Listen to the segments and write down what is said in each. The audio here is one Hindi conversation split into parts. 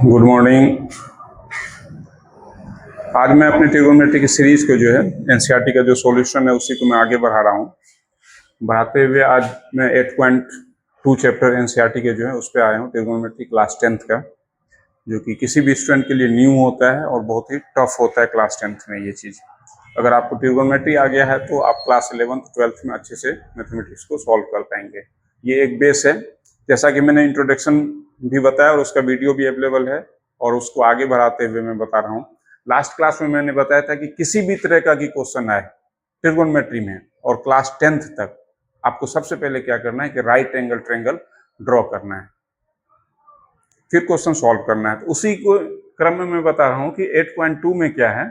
Good morning. आज मैं अपनी ट्रिगोनोमेट्री की सीरीज को जो है एनसीईआरटी का जो सॉल्यूशन है उसी को मैं आगे बढ़ा रहा हूँ। बढ़ाते हुए आज मैं 8.2 चैप्टर एनसीईआरटी के जो है उस पर आया हूँ, ट्रिगोनोमेट्री क्लास 10th का, जो कि किसी भी स्टूडेंट के लिए न्यू होता है और बहुत ही टफ होता है क्लास 10th में ये चीज़। अगर आपको ट्रिगोनोमेट्री आ गया है तो आप क्लास 11th 12th में अच्छे से मैथमेटिक्स को सॉल्व कर पाएंगे। ये एक बेस है, जैसा कि मैंने इंट्रोडक्शन भी बताया और उसका वीडियो भी अवेलेबल है, और उसको आगे बढ़ाते हुए मैं बता रहा हूँ। लास्ट क्लास में मैंने बताया था कि किसी भी तरह का की क्वेश्चन आए ट्रिगोनोमेट्री में और क्लास 10th तक, आपको सबसे पहले क्या करना है कि राइट एंगल ट्रायंगल ड्रॉ करना है, फिर क्वेश्चन सॉल्व करना है। तो उसी को क्रम में मैं बता रहा हूँ कि 8.2 में क्या है।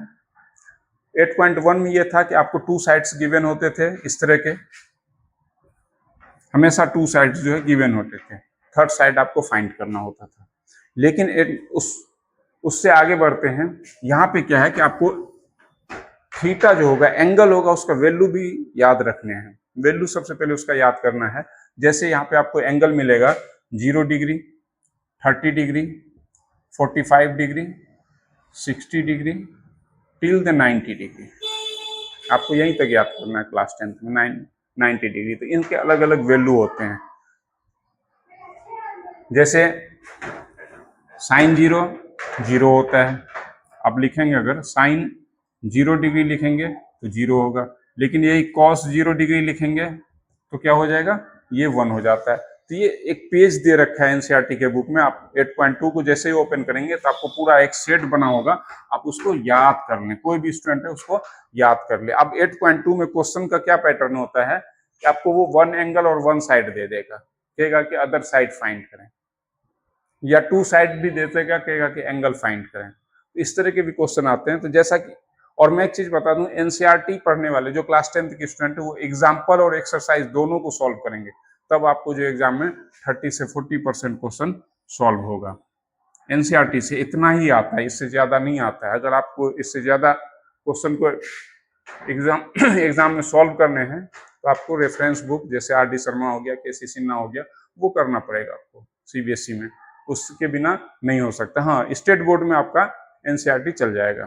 8.1 में ये था कि आपको 2 साइड्स गिवन होते थे, इस तरह के हमेशा 2 साइड्स जो है गिवन होते थे, थर्ड साइड आपको फाइंड करना होता था। लेकिन उससे आगे बढ़ते हैं। यहाँ पे क्या है कि आपको थीटा जो होगा, एंगल होगा, उसका वैल्यू भी याद रखने हैं। वैल्यू सबसे पहले उसका याद करना है। जैसे यहाँ पे आपको एंगल मिलेगा 0 degree, 30 degree, 45 degree, 60 degree till the 90 degree. आपको यहीं तक याद करना है क्लास 10th में 90 डिग्री। तो इनके अलग अलग वैल्यू होते हैं। जैसे साइन 0 0 होता है। अब लिखेंगे, अगर साइन 0 डिग्री लिखेंगे तो 0 होगा, लेकिन यही कॉस 0 डिग्री लिखेंगे तो क्या हो जाएगा, ये 1 हो जाता है। तो ये एक पेज दे रखा है एनसीईआरटी के बुक में। आप 8.2 को जैसे ही ओपन करेंगे तो आपको पूरा एक सेट बना होगा, आप उसको याद कर लें। कोई भी स्टूडेंट है उसको याद कर ले। अब 8.2 में क्वेश्चन का क्या पैटर्न होता है कि आपको वो 1 एंगल और 1 साइड दे देगा, कहेगा कि अदर साइड फाइंड करें, या 2 साइड भी दे देगा, कहेगा कि एंगल फाइंड करें। तो इस तरह के भी क्वेश्चन आते हैं। तो जैसा कि, और मैं एक चीज बता दूं, एनसीईआरटी पढ़ने वाले जो क्लास 10th के स्टूडेंट है वो एग्जाम्पल और एक्सरसाइज दोनों को सॉल्व करेंगे, तब आपको जो एग्जाम में 30 से 40% क्वेश्चन सॉल्व होगा। एनसीईआरटी से इतना ही आता है, इससे ज्यादा नहीं आता है। अगर आपको इससे ज्यादा क्वेश्चन को एग्जाम में सॉल्व करने हैं तो आपको रेफरेंस बुक जैसे आर डी शर्मा हो गया, केसी सिन्हा हो गया, वो करना पड़ेगा आपको सीबीएसई में। उसके बिना नहीं हो सकता। हाँ, स्टेट बोर्ड में आपका एनसीईआरटी चल जाएगा,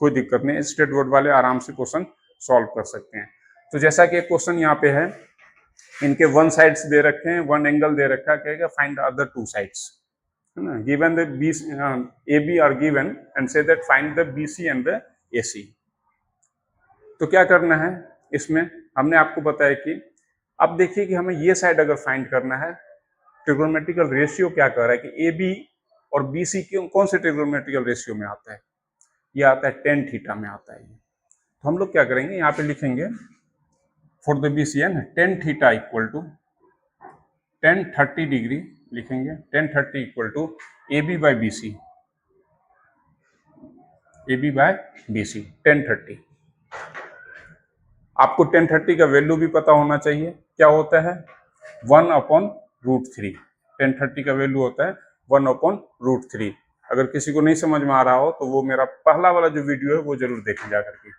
कोई दिक्कत नहीं। स्टेट बोर्ड वाले आराम से क्वेश्चन सॉल्व कर सकते हैं। तो जैसा कि एक क्वेश्चन यहाँ पे है, इनके 1 साइड्स दे रखे हैं, 1 एंगल दे रखा है, कहेगा फाइंड अदर 2 साइड्स, है ना। Given the AB are given and से that find the BC and the AC। तो क्या करना है इसमें, हमने आपको बताया कि अब देखिए कि हमें ये साइड अगर फाइंड करना है, ट्रिगोनोमेट्रिकल रेशियो क्या कह रहा है कि AB और BC कौन से ट्रिगोनोमेट्रिकल रेशियो में आता है, ये आता है tan थीटा में आता है। तो हम लोग क्या करेंगे, यहाँ पे लिखेंगे फॉर द BC है ना, tan theta equal to tan 30 degree लिखेंगे, tan 30 equal to AB by BC, AB by BC tan 30। आपको tan 30 का वैल्यू भी पता होना चाहिए, क्या होता है 1/√3। tan 30 का वैल्यू होता है 1/√3। अगर किसी को नहीं समझ में आ रहा हो तो वो मेरा पहला वाला जो वीडियो है वो जरूर देखें जा करके।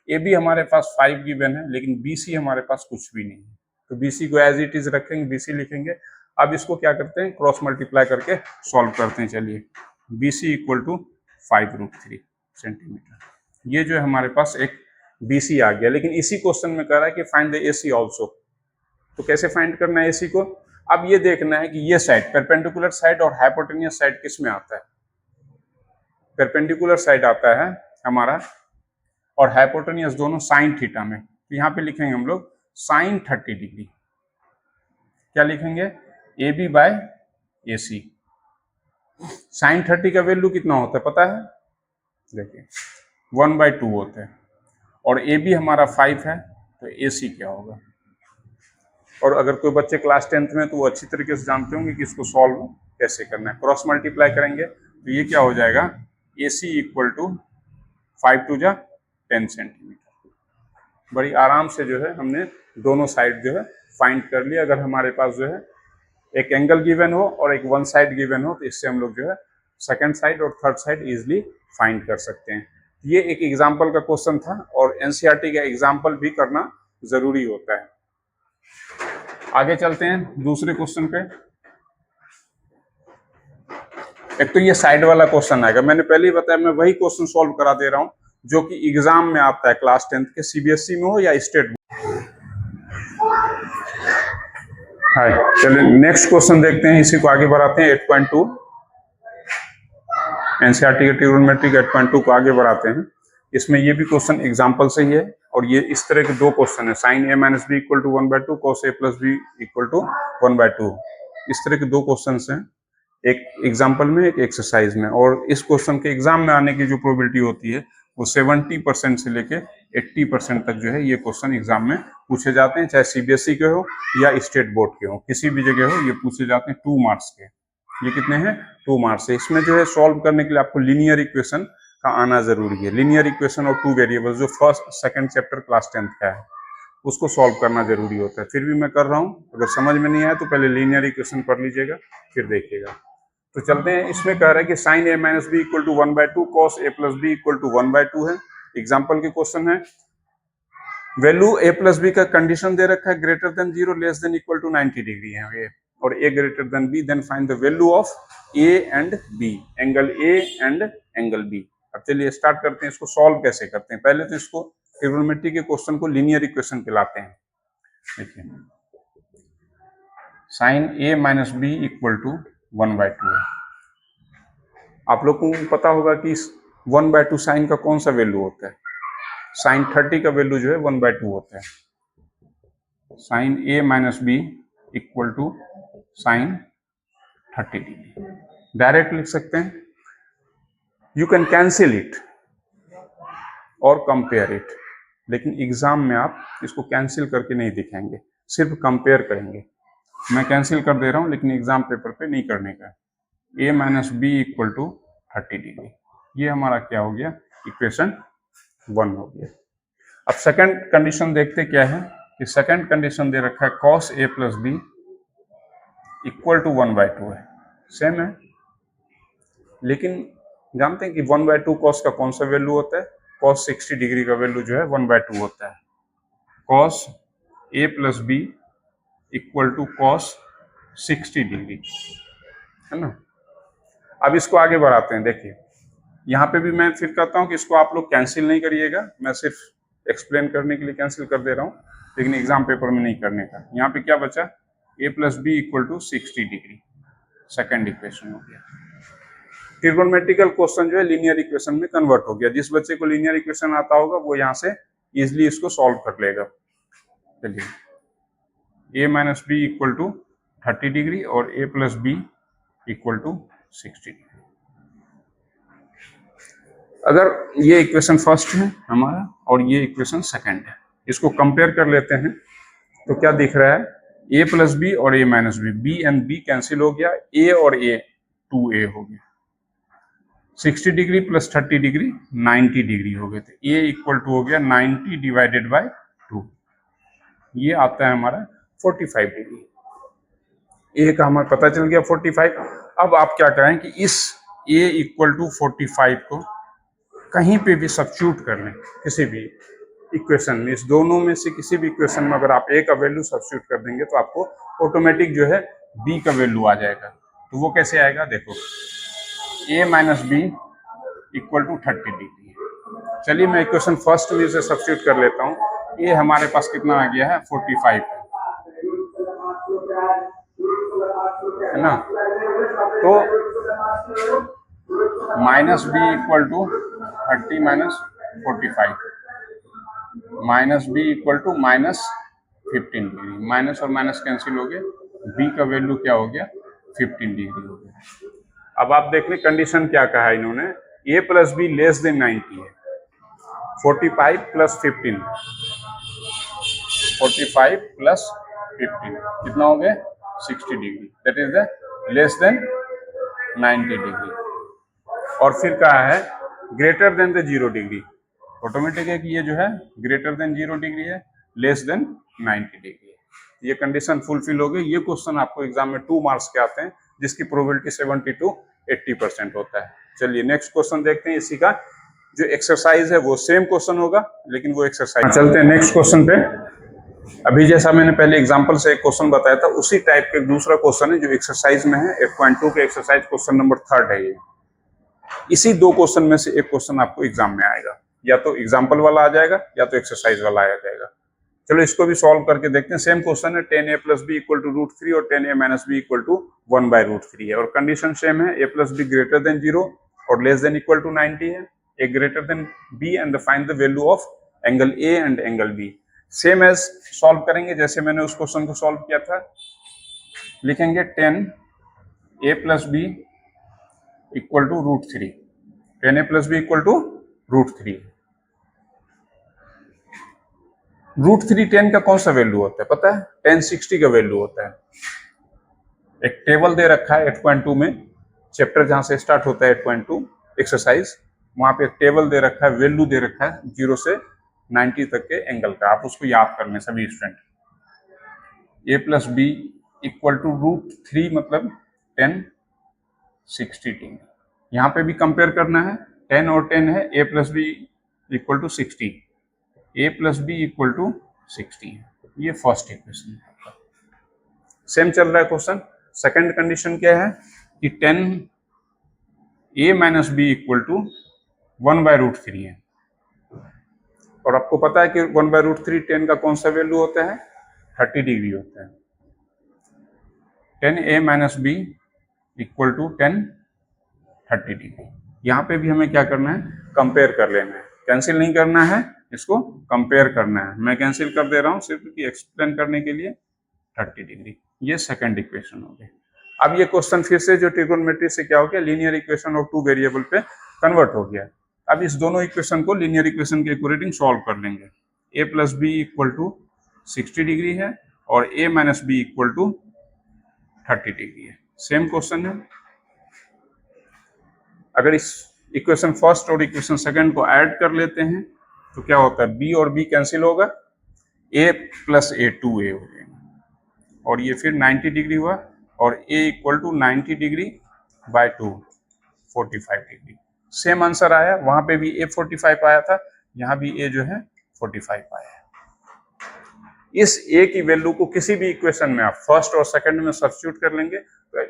ए बी हमारे पास 5 गिवन है, लेकिन बीसी हमारे पास कुछ भी नहीं है, तो बीसी को एज इट इज रखेंगे, बीसी लिखेंगे। अब इसको क्या करते हैं, क्रॉस मल्टीप्लाई करके सॉल्व करते हैं। चलिए, बीसी इक्वल टू 5√3 सेंटीमीटर, ये जो है हमारे पास एक BC आ गया। लेकिन इसी क्वेश्चन में कह रहा है कि फाइंड द AC ऑल्सो। तो कैसे फाइंड करना है AC को, अब ये देखना है कि ये साइड परपेंडिकुलर साइड और हाइपोटेन्यूस साइड किस में आता है। परपेंडिकुलर साइड आता है हमारा और हाइपोटेन्यूस दोनों साइन थीटा में। तो यहाँ पे लिखेंगे हम लोग साइन 30 डिग्री, क्या लिखेंगे AB बाय AC। साइन 30 का वैल्यू कितना होता है पता है, देखिए 1/2 होता है, और AB हमारा 5 है, तो AC क्या होगा। और अगर कोई बच्चे क्लास 10th में तो वो अच्छी तरीके से जानते होंगे कि इसको सॉल्व कैसे करना है। क्रॉस मल्टीप्लाई करेंगे तो ये क्या हो जाएगा, AC equal to 5 to 10 centimetre. बड़ी आराम से जो है हमने दोनों साइड जो है फाइंड कर लिया। अगर हमारे पास जो है एक एंगल गिवन हो और एक 1 साइड गिवन हो, तो इससे हम लोग जो है सेकंड साइड और थर्ड साइड इजिली फाइंड कर सकते हैं। ये एक एग्जाम्पल का क्वेश्चन था, और एनसीईआरटी का एग्जाम्पल भी करना जरूरी होता है। आगे चलते हैं दूसरे क्वेश्चन पे। एक तो ये साइड वाला क्वेश्चन आएगा, मैंने पहले ही बताया मैं वही क्वेश्चन सॉल्व करा दे रहा हूँ जो कि एग्जाम में आता है, क्लास 10th के, सीबीएसई में हो या स्टेट। हाय, चलिए नेक्स्ट क्वेश्चन देखते हैं, इसी को आगे बढ़ाते हैं। 8.2 एनसीईआरटी के ट्रिग्नोमेट्री के 8.2 को आगे बढ़ाते हैं। इसमें ये भी क्वेश्चन एग्जाम्पल से ही है और ये इस तरह के दो क्वेश्चन है, sine A minus B equal to 1/2, cos A plus B equal to 1/2। इस तरह के दो क्वेश्चन हैं, एक एग्जाम्पल में एक एक्सरसाइज में। और इस क्वेश्चन के एग्जाम में आने की जो प्रोबेबिलिटी होती है वो 70% से लेके 80% तक जो है ये क्वेश्चन एग्जाम में पूछे जाते हैं, चाहे सीबीएसई के हो या स्टेट बोर्ड के हो, किसी भी जगह हो ये पूछे जाते हैं 2 मार्क्स के। ये कितने हैं? 2 मार्क्स है। इसमें जो है सॉल्व करने के लिए आपको लीनियर इक्वेशन का आना जरूरी है। लीनियर इक्वेशन और 2 वेरिएबल्स जो first second chapter class 10th का है उसको सॉल्व करना जरूरी होता है। फिर भी मैं कर रहा हूँ, अगर समझ में नहीं आया तो पहले लीनियर इक्वेशन पढ़ लीजिएगा फिर देखिएगा। तो चलते हैं, इसमें कह रहा है कि sine A minus B equal to 1/2, cos A plus B equal to 1/2 है। एग्जाम्पल के क्वेश्चन है, वैल्यू ए प्लस बी का कंडीशन दे रखा है greater than 0 less than equal to 90 degree है ये, और A greater than B, then find the value of A and B, angle A and angle B. अब चलिए स्टार्ट करते हैं, इसको सॉल्व कैसे करते हैं। पहले तो इसको ट्रिग्नोमेट्री के क्वेश्चन को लीनियर इक्वेशन पे लाते हैं। देखिए sine A minus B equal to 1/2 है। आप लोगों को पता होगा कि 1/2 साइन का कौन सा वैल्यू होता है? साइन 30 का वैल्यू जो है 1/2 होता है। Sine A minus B equal to sine 30 degree direct लिख सकते हैं। यू कैन कैंसिल इट और कंपेयर इट, लेकिन एग्जाम में आप इसको कैंसिल करके नहीं दिखाएंगे, सिर्फ कंपेयर करेंगे। मैं कैंसिल कर दे रहा हूं लेकिन एग्जाम पेपर पे नहीं करने का। a minus B equal to 30 degree, ये हमारा क्या हो गया? इक्वेशन 1 हो गया। अब सेकंड कंडीशन देखते क्या है कि सेकंड कंडीशन दे रखा है cos a plus B equal to 1/2 है, सेम है। लेकिन जानते हैं कि 1/2 cos का कौन सा वैल्यू होता है? cos 60 डिग्री का वैल्यू जो है 1/2 होता है। cos a plus B equal to cos 60 degree, है ना। अब इसको आगे बढ़ाते हैं। देखिए यहाँ पे भी मैं फिर कहता हूँ कि इसको आप लोग कैंसिल नहीं करिएगा, मैं सिर्फ एक्सप्लेन करने के लिए कैंसिल कर दे रहा हूँ, लेकिन एग्जाम पेपर में नहीं करने का। यहाँ पे क्या बचा? a plus B equal to 60 degree, second equation हो गया। ट्रिग्नोमेट्रिकल क्वेश्चन जो है लीनियर इक्वेशन में कन्वर्ट हो गया। जिस बच्चे को लीनियर इक्वेशन आता होगा वो यहाँ से इजिली इसको सॉल्व कर लेगा। चलिए a minus B equal to 30 degree और a plus B equal to 60 degree. अगर ये इक्वेशन फर्स्ट है हमारा और ये इक्वेशन सेकंड है, इसको कंपेयर कर लेते हैं तो क्या दिख रहा है? a प्लस बी और a minus b, b and b cancel हो गया, a और a 2a हो गया। 60 डिग्री प्लस 30 डिग्री 90 डिग्री हो गए थे। a इक्वल टू हो गया 90 डिवाइडेड बाय 2, ये आता है हमारा 45 डिग्री। a का हमें पता चल गया 45। अब आप क्या करें कि इस a इक्वल टू 45 को कहीं पे भी सब्स्टिट्यूट कर लें, किसी भी इक्वेशन में, इस दोनों में से किसी भी इक्वेशन में अगर आप a का वैल्यू सब्स्टिट्यूट कर देंगे तो आपको ऑटोमेटिक जो है b का वैल्यू आ जाएगा। तो वो कैसे आएगा? देखो a minus B equal to 30 degree. चलिए मैं इक्वेशन फर्स्ट में से सब्स्टिट्यूट कर लेता हूँ। a हमारे पास कितना आ गया है? 45 है ना। तो minus B equal to 30 minus 45, minus B equal to minus 15 degree. Minus और माइनस कैंसिल हो गए, बी का वैल्यू क्या हो गया? 15 डिग्री हो गया। अब आप देख लें कंडीशन क्या कहा है इन्होंने, a plus be less than 90 है। 45 प्लस 15, 45 प्लस 15 कितना हो गया? 60 degree, that is the less than 90 degree. और फिर कहा है greater then the 0 degree, automatic है कि ये जो है ग्रेटर देन 0 डिग्री है, लेस देन 90 डिग्री है। ये कंडीशन फुलफिल हो गई। ये क्वेश्चन आपको एग्जाम में 2 मार्क्स के आते हैं, जिसकी प्रोबेबिलिटी 70 to 80% होता है। चलिए नेक्स्ट क्वेश्चन देखते हैं। इसी का जो एक्सरसाइज है वो सेम क्वेश्चन होगा, लेकिन वो एक्सरसाइज। चलते हैं नेक्स्ट क्वेश्चन पे। अभी जैसा मैंने पहले एग्जांपल से एक क्वेश्चन बताया था, उसी टाइप के दूसरा क्वेश्चन है जो एक्सरसाइज में है, 8.2 के एक्सरसाइज क्वेश्चन नंबर 3 है ये। इसी दो क्वेश्चन में से एक क्वेश्चन आपको एग्जाम में आएगा, या तो एग्जाम्पल वाला आ जाएगा या तो एक्सरसाइज वाला आ जाएगा। चलो इसको भी सॉल्व करके देखते हैं। सेम क्वेश्चन है, 10a plus B equal to √3 और 10a minus B equal to 1/√3 है, और कंडीशन सेम है, a plus b greater than 0 और लेस देन इक्वल टू 90 है, a greater than b and find the value of angle a and angle b। Same as solve करेंगे जैसे मैंने उस क्वेश्चन को सॉल्व किया था। लिखेंगे 10a plus B equal to √3, 10a plus B equal to √3। √3 10 का कौन सा वैल्यू होता है पता है? 1060 का वैल्यू होता है। एक टेबल दे रखा है 8.2 में, चैप्टर जहां से स्टार्ट होता है 8.2 एक्सरसाइज, वहां पे एक टेबल दे रखा है, वैल्यू दे रखा है 0 से 90 तक के एंगल का। आप उसको याद कर लें सभी student. a plus B equal to √3 मतलब 1060 डिग्री। यहाँ पे भी कंपेयर करना है, 10 और 10 है, a plus B equal to 60, a plus B equal to 60 है। ये फर्स्ट इक्वेशन है। सेम चल रहा है क्वेश्चन। सेकंड कंडीशन क्या है कि 10a minus B equal to 1/√3 है, और आपको पता है कि 1/√3 10 का कौन सा वैल्यू होता है? 30 डिग्री होता है। 10a minus B equal to 30 degree. यहाँ पे भी हमें क्या करना है? कंपेयर कर लेना है, कैंसिल नहीं करना है, इसको कंपेयर करना है। मैं कैंसिल कर दे रहा हूँ सिर्फ कि एक्सप्लेन करने के लिए। 30 डिग्री, ये सेकंड इक्वेशन हो गई। अब ये क्वेश्चन फिर से जो ट्रिगोनोमेट्री से क्या हो गया, लीनियर इक्वेशन ऑफ 2 वेरिएबल पे कन्वर्ट हो गया। अब इस दोनों इक्वेशन को लीनियर इक्वेशन के अकॉर्डिंग सॉल्व कर लेंगे। a plus B equal to 60 degree है और a minus B equal to 30 degree है। सेम क्वेश्चन है। अगर इस इक्वेशन फर्स्ट और इक्वेशन सेकंड को ऐड कर लेते हैं तो क्या होता है? b और b कैंसिल होगा, a प्लस a 2a हो जाएगा, और ये फिर 90 डिग्री हुआ, और a equal to 90 degree by 2 45 degree. Same answer आया, वहां पे भी a 45 आया था, यहाँ भी a जो है 45 आया है। इस a की वैल्यू को किसी भी इक्वेशन में आप फर्स्ट और सेकंड में सब्स्टिट्यूट कर लेंगे तो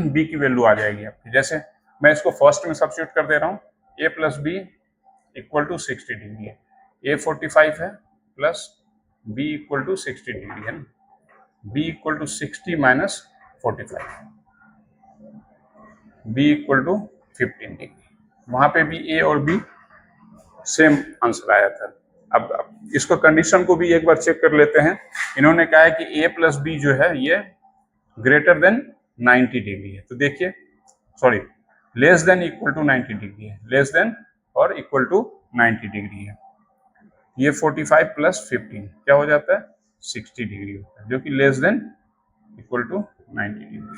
b की वैल्यू आ जाएगी आपकी। जैसे मैं इसको फर्स्ट में सब्स्टिट्यूट कर दे रहा हूँ, a plus B equal to 60 degree है, a 45 है plus b equal to 60 degree है ना, b equal to 60 minus 45, b equal to 15 degree. वहां पे भी a और b सेम आंसर आया था। अब इसको कंडीशन को भी एक बार चेक कर लेते हैं। इन्होंने कहा है कि a प्लस बी जो है ये ग्रेटर देन 90 डिग्री है, तो देखिए sorry less than equal to 90 degree है, लेस देन और इक्वल टू 90 डिग्री है। ये 45 प्लस 15 क्या हो जाता है? 60 डिग्री होता है, जो कि less than equal to 90 degree.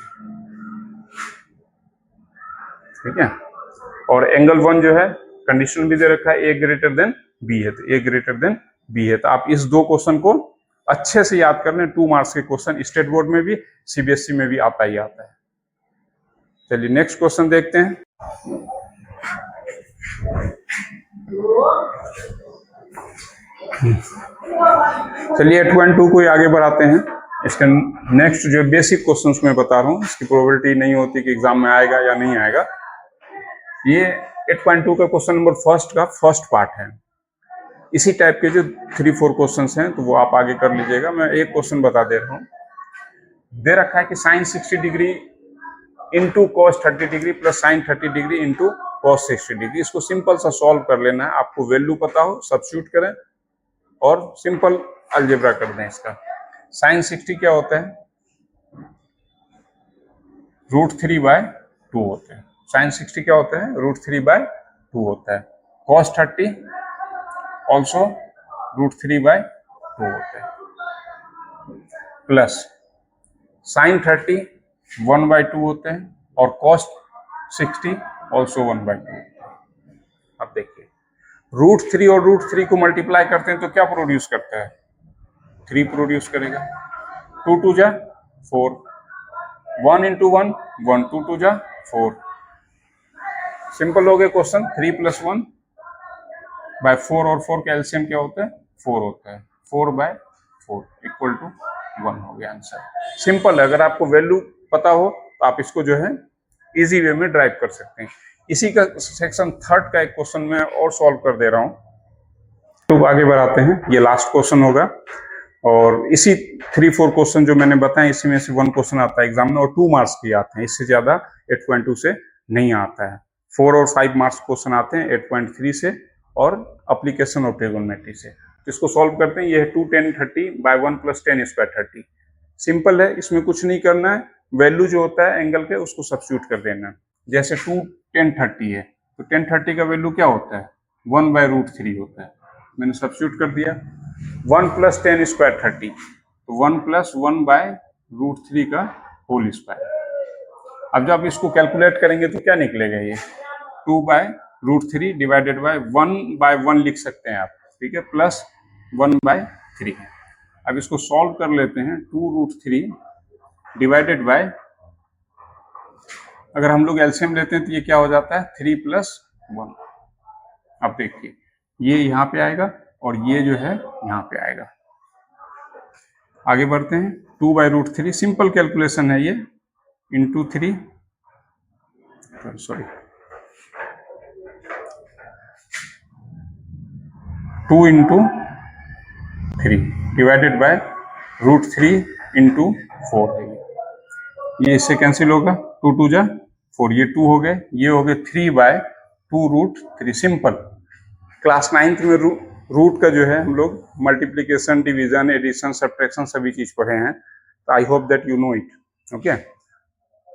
ठीक है। और एंगल 1 जो है कंडीशन भी दे रखा है, a ग्रेटर देन b है, तो a ग्रेटर देन b है। तो आप इस दो क्वेश्चन को अच्छे से याद कर लें। 2 मार्क्स के क्वेश्चन स्टेट बोर्ड में भी, सीबीएसई में भी आता ही आता है। चलिए नेक्स्ट क्वेश्चन देखते हैं। चलिए 8.2 को आगे बढ़ाते हैं। इसके नेक्स्ट जो बेसिक क्वेश्चंस मैं बता रहा हूँ, इसकी प्रोबेबिलिटी नहीं होती कि एग्जाम में आएगा या नहीं आएगा। ये 8.2 का क्वेश्चन नंबर फर्स्ट का फर्स्ट पार्ट है। इसी टाइप के जो 3-4 क्वेश्चंस हैं तो वो आप आगे कर लीजिएगा। मैं एक क्वेश्चन बता दे रहा हूँ। दे रखा है कि sine 60 degree into cos 30 degree plus sine 30 degree into cos 60 degree. इसको सिंपल सा सॉल्व कर लेना है। आपको वैल्यू पता हो, सब्स्टिट्यूट करें और सिंपल अलजेब्रा कर दें इसका। साइन 60 क्या होता है? √3/2 होते हैं। साइन 60 क्या होता है? √3/2 होता है। कॉस 30 ऑल्सो √3/2 होता है, प्लस साइन 30 1/2 होते हैं, और कॉस 60 ऑल्सो 1/2। अब देखिए √3 और √3 को मल्टीप्लाई करते हैं तो क्या प्रोड्यूस करता है? 3 प्रोड्यूस करेगा। 2 2 जा 4, 1 into 1 1, 2 2 जा 4। सिंपल हो गया क्वेश्चन। 3 + 1/4 और 4 का एलसीएम क्या होता है? 4 होता है, 4/4 4 इक्वल टू 1 हो गया आंसर। सिंपल है, अगर आपको वैल्यू पता हो तो आप इसको जो है इजी वे में ड्राइव कर सकते हैं। इसी का सेक्शन 3 का एक क्वेश्चन मैं और सॉल्व कर दे रहा हूं, तो आगे बढ़ाते हैं। ये लास्ट क्वेश्चन होगा और इसी 3-4 क्वेश्चन जो मैंने बताए इसी में से 1 क्वेश्चन आता है एग्जाम में और 2 मार्क्स के आते हैं, इससे ज्यादा 8.2 से नहीं आता है। 4 और 5 मार्क्स क्वेश्चन आते हैं 8.3 से और एप्लीकेशन ऑफ ट्रिगोनोमेट्री से। तो इसको सॉल्व करते हैं। ये है 2 10 30 बाय 1 + 10 स्क्वायर 30। सिंपल है, इसमें कुछ नहीं करना है, वैल्यू जो होता है एंगल के उसको सब्स्टिट्यूट कर देना है। जैसे 2 10 30 है तो 10 30 का वैल्यू क्या होता है, 1/√3 होता है। मैंने सब्स्टिट्यूट कर दिया। 1 + 10 स्क्वायर 30 तो 1 + 1/√3 का होल स्क्वायर। अब जब इसको कैलकुलेट करेंगे तो क्या निकलेगा, ये 2/√3 डिवाइडेड बाय 1/1 लिख सकते हैं आप, ठीक है, प्लस 1/3। अब इसको सॉल्व कर लेते हैं। 2√3 डिवाइडेड बाय, अगर हम लोग एलसीएम लेते हैं तो ये क्या हो जाता है 3 + 1। अब देखिए ये यहाँ पे आएगा और ये जो है यहाँ पे आएगा। आगे बढ़ते हैं। 2/√3 सिंपल कैलकुलेशन है ये, इंटू 3 सॉरी 2 × 3 डिवाइडेड बाय √3 × 4। ये इससे कैंसिल होगा, 2 2 जा 4, ये 2 हो गए, ये हो गए 3/2√3। सिंपल। क्लास 9th में रूट का जो है हम लोग मल्टीप्लीकेशन, डिवीजन, एडिशन, सब्ट्रैक्शन सभी चीज पढ़े हैं, तो I hope that you know it. Okay,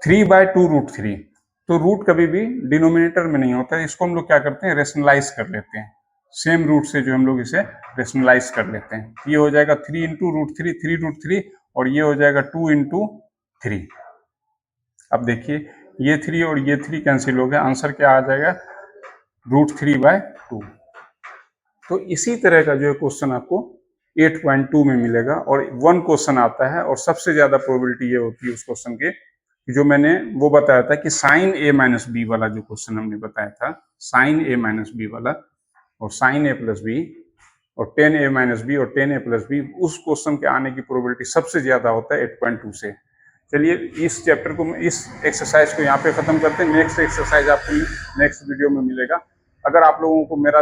3/2√3। तो रूट कभी भी डिनोमिनेटर में नहीं होता है, इसको हम लोग क्या करते हैं रेशनलाइज कर लेते हैं। सेम रूट से जो हम लोग इसे रेशनलाइज कर लेते हैं। ये हो जाएगा 3 × √3 3√3 और ये हो जाएगा 2 × 3। अब देखिए ये 3 और ये 3 कैंसिल हो गया, आंसर क्या आ जाएगा √3/2। तो इसी तरह का जो है क्वेश्चन आपको 8.2 में मिलेगा और 1 क्वेश्चन आता है और सबसे ज्यादा प्रोबेबिलिटी ये होती है उस क्वेश्चन के, जो मैंने वो बताया था कि sin a - b वाला जो क्वेश्चन हमने बताया था, sin a - b वाला और sin a + b और tan a - b और tan a + b, उस क्वेश्चन के आने की प्रोबेबिलिटी सबसे ज्यादा होता है 8.2 से। चलिए इस चैप्टर को, इस एक्सरसाइज को यहाँ पे खत्म करते हैं। नेक्स्ट एक्सरसाइज आपको नेक्स्ट वीडियो में मिलेगा। अगर आप लोगों को मेरा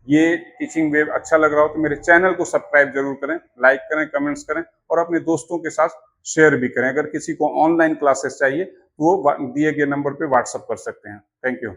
ये टीचिंग वे अच्छा लग रहा हो तो मेरे चैनल को सब्सक्राइब जरूर करें, लाइक करें, कमेंट्स करें और अपने दोस्तों के साथ शेयर भी करें। अगर किसी को ऑनलाइन क्लासेस चाहिए तो वो दिए गए नंबर पे व्हाट्सएप कर सकते हैं। Thank you.